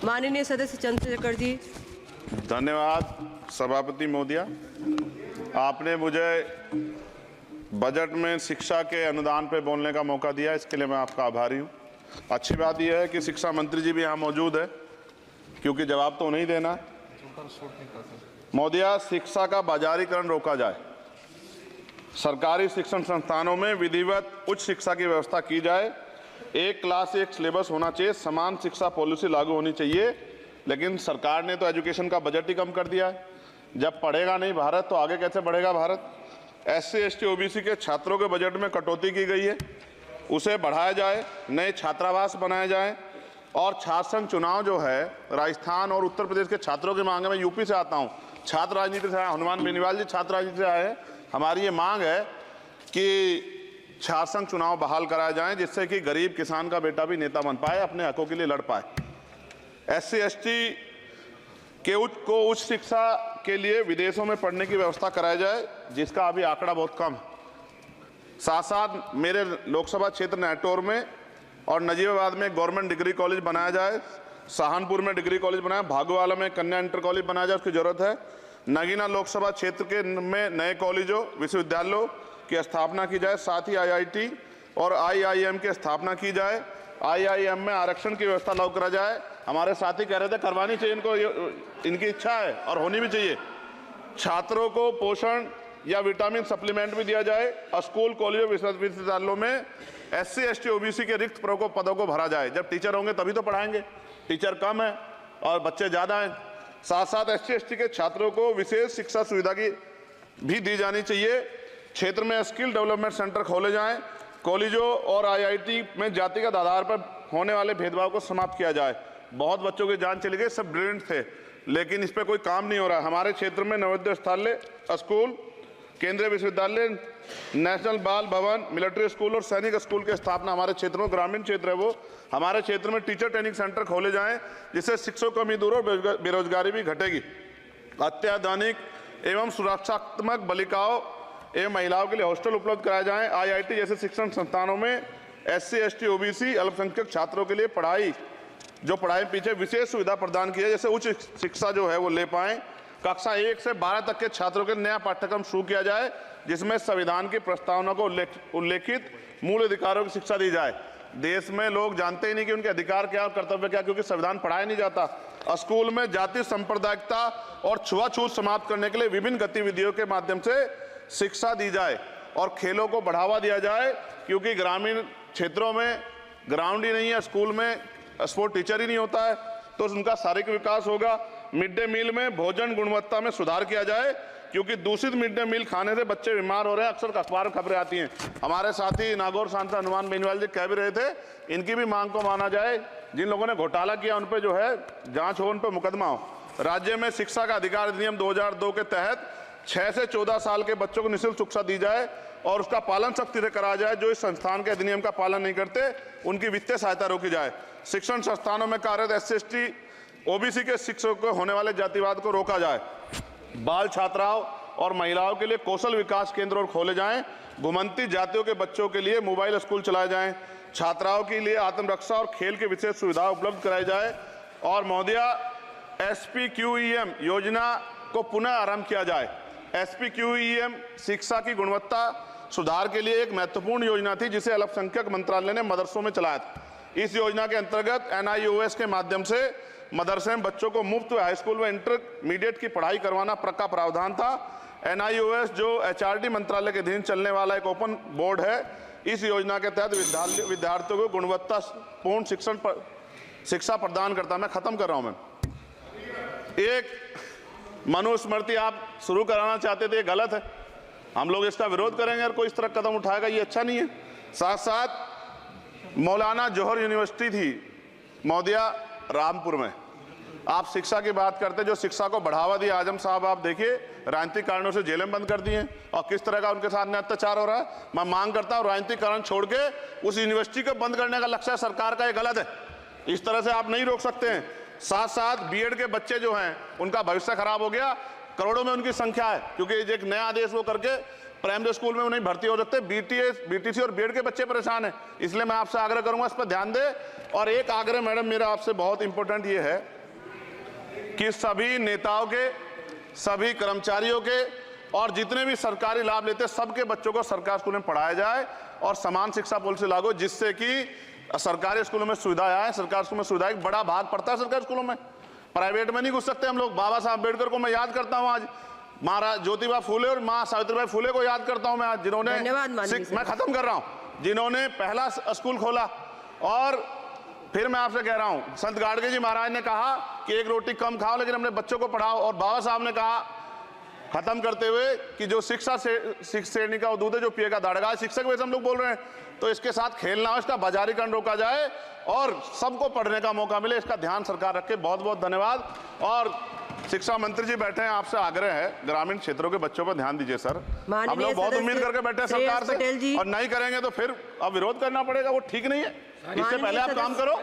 माननीय सदस्य चंद्रशेखर जी। धन्यवाद सभापति महोदया। आपने मुझे बजट में शिक्षा के अनुदान पर बोलने का मौका दिया, इसके लिए मैं आपका आभारी हूँ। अच्छी बात यह है कि शिक्षा मंत्री जी भी यहाँ मौजूद है, क्योंकि जवाब तो नहीं देना है। महोदया, शिक्षा का बाजारीकरण रोका जाए, सरकारी शिक्षण संस्थानों में विधिवत उच्च शिक्षा की व्यवस्था की जाए, एक क्लास एक सिलेबस होना चाहिए, समान शिक्षा पॉलिसी लागू होनी चाहिए। लेकिन सरकार ने तो एजुकेशन का बजट ही कम कर दिया है। जब पढ़ेगा नहीं भारत तो आगे कैसे बढ़ेगा भारत। SC ST OBC के छात्रों के बजट में कटौती की गई है, उसे बढ़ाया जाए, नए छात्रावास बनाए जाए और छात्र संघ चुनाव जो है राजस्थान और उत्तर प्रदेश के छात्रों की मांग है। मैं यूपी से आता हूँ, छात्र राजनीति से आया, हनुमान बेनीवाल जी छात्र राजनीति से आए हैं। हमारी ये मांग है कि छात्र संघ चुनाव बहाल कराए जाएं, जिससे कि गरीब किसान का बेटा भी नेता बन पाए, अपने हकों के लिए लड़ पाए। SC ST के उच्च शिक्षा के लिए विदेशों में पढ़ने की व्यवस्था कराई जाए, जिसका अभी आंकड़ा बहुत कम है। साथ साथ मेरे लोकसभा क्षेत्र नैटौर में और नजीबाबाद में गवर्नमेंट डिग्री कॉलेज बनाया जाए, सहारनपुर में डिग्री कॉलेज बनाया, भागोवाला में कन्या इंटर कॉलेज बनाया जाए, उसकी जरूरत है। नगीना लोकसभा क्षेत्र के में नए कॉलेजों विश्वविद्यालयों की स्थापना की जाए, साथ ही IIT और IIM की स्थापना की जाए। IIM में आरक्षण की व्यवस्था लागू करा जाए। हमारे साथी कह रहे थे करवानी चाहिए, इनको इनकी इच्छा है और होनी भी चाहिए। छात्रों को पोषण या विटामिन सप्लीमेंट भी दिया जाए। स्कूल कॉलेजों विश्वविद्यालयों में SC ST OBC के रिक्त पदों को भरा जाए। जब टीचर होंगे तभी तो पढ़ाएंगे, टीचर कम है और बच्चे ज़्यादा हैं। साथ साथ SC ST के छात्रों को विशेष शिक्षा सुविधा की भी दी जानी चाहिए। क्षेत्र में स्किल डेवलपमेंट सेंटर खोले जाएं। कॉलेजों और IIT में जातिगत आधार पर होने वाले भेदभाव को समाप्त किया जाए। बहुत बच्चों की जान चली गई, सब ब्रिलियंट थे, लेकिन इस पर कोई काम नहीं हो रहा। हमारे क्षेत्र में नवोदय विद्यालय स्कूल, केंद्रीय विश्वविद्यालय, नेशनल बाल भवन, मिलिट्री स्कूल और सैनिक स्कूल की स्थापना हमारे क्षेत्र में, ग्रामीण क्षेत्र है वो, हमारे क्षेत्र में टीचर ट्रेनिंग सेंटर खोले जाएं, जिससे शिक्षकों की कमी दूर और बेरोजगारी भी घटेगी। अत्याधुनिक एवं सुरक्षात्मक बालिकाओं एवं महिलाओं के लिए हॉस्टल उपलब्ध कराए जाएं। IIT जैसे शिक्षण संस्थानों में SC ST OBC अल्पसंख्यक छात्रों के लिए पढ़ाई पीछे विशेष सुविधा प्रदान की है, जैसे उच्च शिक्षा जो है वो ले पाएं। कक्षा 1 से 12 तक के छात्रों के नया पाठ्यक्रम शुरू किया जाए, जिसमें संविधान की प्रस्तावना को उल्लेखित मूल अधिकारों की शिक्षा दी जाए। देश में लोग जानते ही नहीं कि उनके अधिकार क्या और कर्तव्य क्या, क्योंकि संविधान पढ़ाया नहीं जाता। स्कूल में जाति सांप्रदायिकता और छुआछूत समाप्त करने के लिए विभिन्न गतिविधियों के माध्यम से शिक्षा दी जाए और खेलों को बढ़ावा दिया जाए, क्योंकि ग्रामीण क्षेत्रों में ग्राउंड ही नहीं है, स्कूल में स्पोर्ट टीचर ही नहीं होता है, तो उनका शारीरिक विकास होगा। मिड डे मील में भोजन गुणवत्ता में सुधार किया जाए, क्योंकि दूषित मिड डे मील खाने से बच्चे बीमार हो रहे हैं, अक्सर अखबार खबरें आती हैं। हमारे साथी नागौर सांसद हनुमान बेनीवाल जी कह भी रहे थे, इनकी भी मांग को माना जाए। जिन लोगों ने घोटाला किया उन पर जो है जांच हो, उन पर मुकदमा हो। राज्य में शिक्षा का अधिकार अधिनियम 2002 के तहत 6 से 14 साल के बच्चों को निःशुल्क शिक्षा दी जाए और उसका पालन सख्ती से कराया जाए। जो इस संस्थान के अधिनियम का पालन नहीं करते उनकी वित्तीय सहायता रोकी जाए। शिक्षण संस्थानों में कार्यरत SC ST OBC के शिक्षकों को होने वाले जातिवाद को रोका जाए। बाल छात्राओं और महिलाओं के लिए कौशल विकास केंद्र और खोले जाएं। घुमंती जातियों के बच्चों के लिए मोबाइल स्कूल चलाए जाएं। छात्राओं के लिए आत्मरक्षा और खेल की विशेष सुविधा उपलब्ध कराई जाए। और महोदया, SPQEM योजना को पुनः आरंभ किया जाए। SPQEM शिक्षा की गुणवत्ता सुधार के लिए एक महत्वपूर्ण योजना थी, जिसे अल्पसंख्यक मंत्रालय ने मदरसों में चलाया था। इस योजना के अंतर्गत NIOS के माध्यम से मदरसे में बच्चों को मुफ्त हाई स्कूल में इंटरमीडिएट की पढ़ाई करवाना का प्रावधान था। NIOS जो HRD मंत्रालय के अधीन चलने वाला एक ओपन बोर्ड है, इस योजना के तहत विद्यार्थियों को गुणवत्तापूर्ण शिक्षा प्रदान करता। मैं खत्म कर रहा हूं। मैं एक मनुस्मृति आप शुरू कराना चाहते थे, ये गलत है, हम लोग इसका विरोध करेंगे और कोई इस तरह कदम उठाएगा, ये अच्छा नहीं है। साथ साथ मौलाना जौहर यूनिवर्सिटी थी महोदया रामपुर में, आप शिक्षा की बात करते, जो शिक्षा को बढ़ावा दिया आजम साहब, आप देखिए राजनीतिक कारणों से जेलें बंद कर दी हैं और किस तरह का उनके साथ अत्याचार हो रहा है। मैं मांग करता हूं राजनीतिक कारण छोड़ के उस यूनिवर्सिटी को बंद करने का लक्ष्य सरकार का, ये गलत है, इस तरह से आप नहीं रोक सकते हैं। साथ साथ बीएड के बच्चे जो हैं उनका भविष्य खराब हो गया, करोड़ों में उनकी संख्या है, क्योंकि एक नया आदेश वो करके प्राइमरी स्कूल में नहीं भर्ती हो सकते। बीटीसी और बीएड के बच्चे परेशान हैं, इसलिए मैं आपसे आग्रह करूंगा इस पर ध्यान दें। और एक आग्रह मैडम मेरा आपसे बहुत इंपॉर्टेंट ये है कि सभी नेताओं के, सभी कर्मचारियों के और जितने भी सरकारी लाभ लेते हैं सबके बच्चों को सरकारी स्कूल में पढ़ाया जाए और समान शिक्षा पॉलिसी लागू, जिससे कि सरकारी स्कूलों में सुविधाएं आए। सरकारी स्कूल में सुविधा एक बड़ा भाग पड़ता है सरकारी स्कूलों में, प्राइवेट में नहीं घुस सकते हम लोग। बाबा साहब अम्बेडकर को मैं याद करता हूं, आज महाराज ज्योतिबा फूले और मां सावित्रीबाई फूले को याद करता हूं मैं आज, जिन्होंने, मैं खत्म कर रहा हूं, जिन्होंने पहला स्कूल खोला। और फिर मैं आपसे कह रहा हूं, संत गाडगे जी महाराज ने कहा कि एक रोटी कम खाओ लेकिन अपने बच्चों को पढ़ाओ। और बाबा साहब ने कहा खत्म करते हुए कि जो शिक्षा श्रेणी का दूध है जो पिएगा दाड़ेगा, शिक्षक वैसे हम लोग बोल रहे हैं, तो इसके साथ खेलना हो, इसका बाजारीकरण रोका जाए और सबको पढ़ने का मौका मिले, इसका ध्यान सरकार रखे। बहुत बहुत धन्यवाद। और शिक्षा मंत्री जी बैठे हैं, आपसे आग्रह है ग्रामीण क्षेत्रों के बच्चों पर ध्यान दीजिए सर। हम लोग बहुत उम्मीद करके बैठे हैं सरकार से, और नहीं करेंगे तो फिर अब विरोध करना पड़ेगा, वो ठीक नहीं है। इससे पहले आप काम करो।